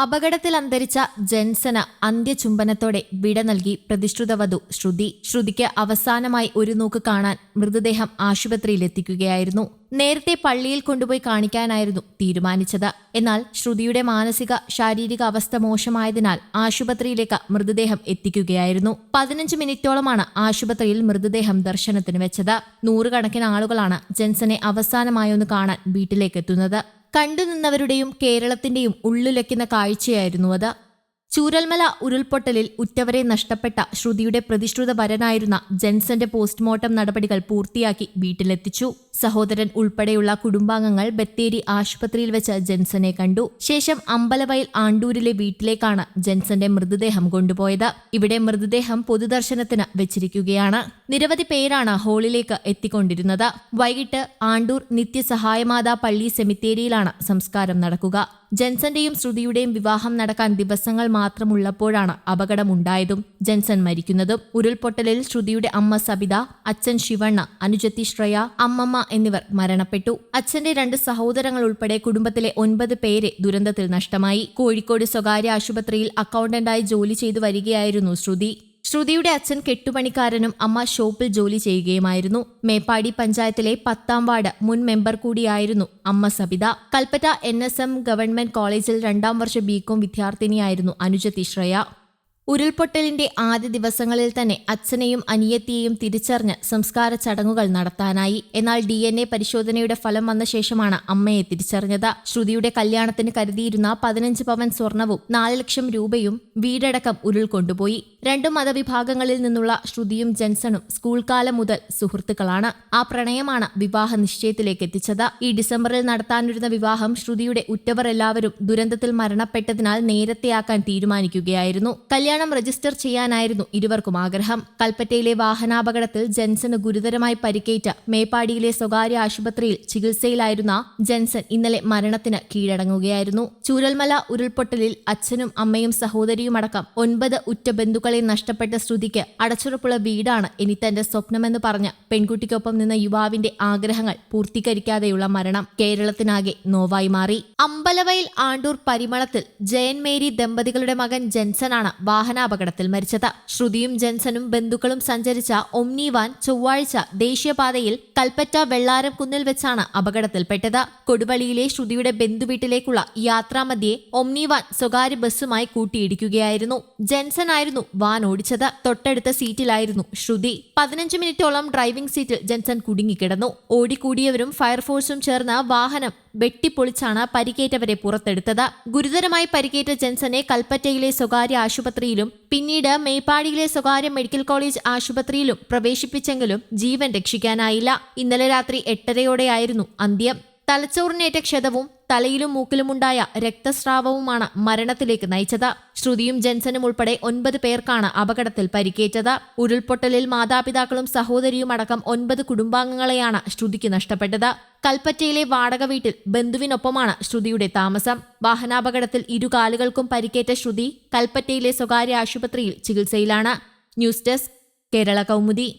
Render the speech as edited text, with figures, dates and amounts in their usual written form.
അപകടത്തിൽ അന്തരിച്ച ജെൻസന് അന്ത്യചുംബനത്തോടെ വിട നൽകി പ്രതിശ്രുത വധു ശ്രുതി. ശ്രുതിക്ക് അവസാനമായി ഒരു നോക്ക് കാണാൻ മൃതദേഹം ആശുപത്രിയിലെത്തിക്കുകയായിരുന്നു. നേരത്തെ പള്ളിയിൽ കൊണ്ടുപോയി കാണിക്കാനായിരുന്നു തീരുമാനിച്ചത്. എന്നാൽ ശ്രുതിയുടെ മാനസിക ശാരീരിക അവസ്ഥ മോശമായതിനാൽ ആശുപത്രിയിലേക്ക് മൃതദേഹം എത്തിക്കുകയായിരുന്നു. 15 മിനിറ്റോളമാണ് ആശുപത്രിയിൽ മൃതദേഹം ദർശനത്തിന് വെച്ചത്. നൂറുകണക്കിന് ആളുകളാണ് ജെൻസനെ അവസാനമായൊന്ന് കാണാൻ വീട്ടിലേക്ക് എത്തുന്നത്. കണ്ടുനിന്നവരുടെയും കേരളത്തിന്റെയും ഉള്ളുലയ്ക്കുന്ന കാഴ്ചയായിരുന്നു അത്. ചൂരൽമല ഉരുൾപൊട്ടലിൽ ഉറ്റവരെ നഷ്ടപ്പെട്ട ശ്രുതിയുടെ പ്രതിശ്രുത വരനായിരുന്ന ജെൻസന്റെ പോസ്റ്റ്മോർട്ടം നടപടികൾ പൂർത്തിയാക്കി വീട്ടിലെത്തിച്ചു. സഹോദരൻ ഉൾപ്പെടെയുള്ള കുടുംബാംഗങ്ങൾ ബത്തേരി ആശുപത്രിയിൽ വെച്ച് ജെൻസനെ കണ്ടു. ശേഷം അമ്പലവയൽ ആണ്ടൂരിലെ വീട്ടിലേക്കാണ് ജെൻസന്റെ മൃതദേഹം കൊണ്ടുപോയത്. ഇവിടെ മൃതദേഹം പൊതുദർശനത്തിന് വെച്ചിരിക്കുകയാണ്. നിരവധി പേരാണ് ഹാളിലേക്ക് എത്തിക്കൊണ്ടിരുന്നത്. വൈകിട്ട് ആണ്ടൂർ നിത്യസഹായമാതാ പള്ളി സെമിത്തേരിയിലാണ് സംസ്കാരം നടക്കുക. ജെൻസന്റെയും ശ്രുതിയുടെയും വിവാഹം നടക്കാൻ ദിവസങ്ങൾ മാത്രമുള്ളപ്പോഴാണ് അപകടമുണ്ടായതും ജെൻസൺ മരിക്കുന്നതും. ഉരുൾപൊട്ടലിൽ ശ്രുതിയുടെ അമ്മ സബിത, അച്ഛൻ ശിവണ്ണ, അനുജത്തി ശ്രേയ, അമ്മമ്മ എന്നിവർ മരണപ്പെട്ടു. അച്ഛന്റെ 2 സഹോദരങ്ങൾ ഉൾപ്പെടെ കുടുംബത്തിലെ 9 പേരെ ദുരന്തത്തിൽ നഷ്ടമായി. കോഴിക്കോട് സ്വകാര്യ ആശുപത്രിയിൽ അക്കൗണ്ടന്റായി ജോലി ചെയ്തു വരികയായിരുന്നു ശ്രുതി. ശ്രുതിയുടെ അച്ഛൻ കെട്ടുപണിക്കാരനും അമ്മ ഷോപ്പിൽ ജോലി ചെയ്യുകയുമായിരുന്നു. മേപ്പാടി പഞ്ചായത്തിലെ 10ാം വാർഡ് മുൻ മെമ്പർ കൂടിയായിരുന്നു അമ്മ സബിത. കൽപ്പറ്റ NSM ഗവൺമെന്റ് കോളേജിൽ 2ാം വർഷ ബികോം വിദ്യാർത്ഥിനിയായിരുന്നു അനുജത്തി ശ്രേയ. ഉരുൾപൊട്ടലിന്റെ ആദ്യ ദിവസങ്ങളിൽ തന്നെ അച്ഛനെയും അനിയത്തിയെയും തിരിച്ചറിഞ്ഞ് സംസ്കാര ചടങ്ങുകൾ നടത്താനായി. എന്നാൽ DNA പരിശോധനയുടെ ഫലം വന്ന ശേഷമാണ് അമ്മയെ തിരിച്ചറിഞ്ഞത്. ശ്രുതിയുടെ കല്യാണത്തിന് കരുതിയിരുന്ന 15 പവൻ സ്വർണവും 4 ലക്ഷം രൂപയും വീടടക്കം ഉരുൾ കൊണ്ടുപോയി. 2 മതവിഭാഗങ്ങളിൽ നിന്നുള്ള ശ്രുതിയും ജെൻസണും സ്കൂൾ കാലം മുതൽ സുഹൃത്തുക്കളാണ്. ആ പ്രണയമാണ് വിവാഹ നിശ്ചയത്തിലേക്ക് എത്തിച്ചത്. ഈ ഡിസംബറിൽ നടത്താനിരുന്ന വിവാഹം ശ്രുതിയുടെ ഉറ്റവർ എല്ലാവരും ദുരന്തത്തിൽ മരണപ്പെട്ടതിനാൽ നേരത്തെയാക്കാൻ തീരുമാനിക്കുകയായിരുന്നു. കല്യാണം രജിസ്റ്റർ ചെയ്യാനായിരുന്നു ഇരുവർക്കും ആഗ്രഹം. കൽപ്പറ്റയിലെ വാഹനാപകടത്തിൽ ജെൻസന് ഗുരുതരമായി പരിക്കേറ്റ മേപ്പാടിയിലെ സ്വകാര്യ ആശുപത്രിയിൽ ചികിത്സയിലായിരുന്ന ജെൻസൺ ഇന്നലെ മരണത്തിന് കീഴടങ്ങുകയായിരുന്നു. ചൂരൽമല ഉരുൾപൊട്ടലിൽ അച്ഛനും അമ്മയും സഹോദരിയുമടക്കം 9 ഉറ്റ ബന്ധുക്കളെ നഷ്ടപ്പെട്ട ശ്രുതിക്ക് അടച്ചുറപ്പുള്ള വീടാണ് ഇനി തന്റെ സ്വപ്നമെന്ന് പറഞ്ഞ് പെൺകുട്ടിക്കൊപ്പം നിന്ന യുവാവിന്റെ ആഗ്രഹങ്ങൾ പൂർത്തീകരിക്കാതെയുള്ള മരണം കേരളത്തിനാകെ നോവായി മാറി. അമ്പലവയൽ ആണ്ടൂർ പരിമളത്തിൽ ജയൻ മേരി ദമ്പതികളുടെ മകൻ ജെൻസനാണ് വാഹനാപകടത്തിൽ മരിച്ചത്. ശ്രുതിയും ജെൻസനും ബന്ധുക്കളും സഞ്ചരിച്ച ഒമ്നി വാൻ ചൊവ്വാഴ്ച ദേശീയപാതയിൽ കൽപ്പറ്റ വെള്ളാരം കുന്നിൽ വെച്ചാണ് അപകടത്തിൽപ്പെട്ടത്. കൊടുവള്ളിയിലെ ശ്രുതിയുടെ ബന്ധുവീട്ടിലേക്കുള്ള യാത്രാമധ്യേ ഒമ്നി വാൻ സ്വകാര്യ ബസ്സുമായി കൂട്ടിയിടിക്കുകയായിരുന്നു. ജെൻസൺ ആയിരുന്നു വാൻ ഓടിച്ചത്. തൊട്ടടുത്ത സീറ്റിലായിരുന്നു ശ്രുതി. 15 മിനിറ്റോളം ഡ്രൈവിംഗ് സീറ്റിൽ ജെൻസൺ കുടുങ്ങിക്കിടന്നു. ഓടിക്കൂടിയവരും ഫയർഫോഴ്സും ചേർന്ന് വാഹനം വെട്ടിപ്പൊളിച്ചാണ് പരിക്കേറ്റവരെ പുറത്തെടുത്തത്. ഗുരുതരമായി പരിക്കേറ്റ ജെൻസനെ കൽപ്പറ്റയിലെ സ്വകാര്യ ആശുപത്രിയിലും പിന്നീട് മേപ്പാടിയിലെ സ്വകാര്യ മെഡിക്കൽ കോളേജ് ആശുപത്രിയിലും പ്രവേശിപ്പിച്ചെങ്കിലും ജീവൻ രക്ഷിക്കാനായില്ല. ഇന്നലെ രാത്രി 8:30യോടെയായിരുന്നു അന്ത്യം. തലച്ചോറിനേറ്റ ക്ഷതവും തലയിലും മൂക്കിലുമുണ്ടായ രക്തസ്രാവവുമാണ് മരണത്തിലേക്ക് നയിച്ചത്. ശ്രുതിയും ജെൻസനും ഉൾപ്പെടെ 9 പേർക്കാണ് അപകടത്തിൽ പരിക്കേറ്റത്. ഉരുൾപൊട്ടലിൽ മാതാപിതാക്കളും സഹോദരിയും അടക്കം 9 കുടുംബാംഗങ്ങളെയാണ് ശ്രുതിക്ക് നഷ്ടപ്പെട്ടത്. കൽപ്പറ്റയിലെ വാടക വീട്ടിൽ ബന്ധുവിനൊപ്പമാണ് ശ്രുതിയുടെ താമസം. വാഹനാപകടത്തിൽ 2 കാലുകൾക്കും പരിക്കേറ്റ ശ്രുതി കൽപ്പറ്റയിലെ സ്വകാര്യ ആശുപത്രിയിൽ ചികിത്സയിലാണ്. News desk Kerala Kaumudi.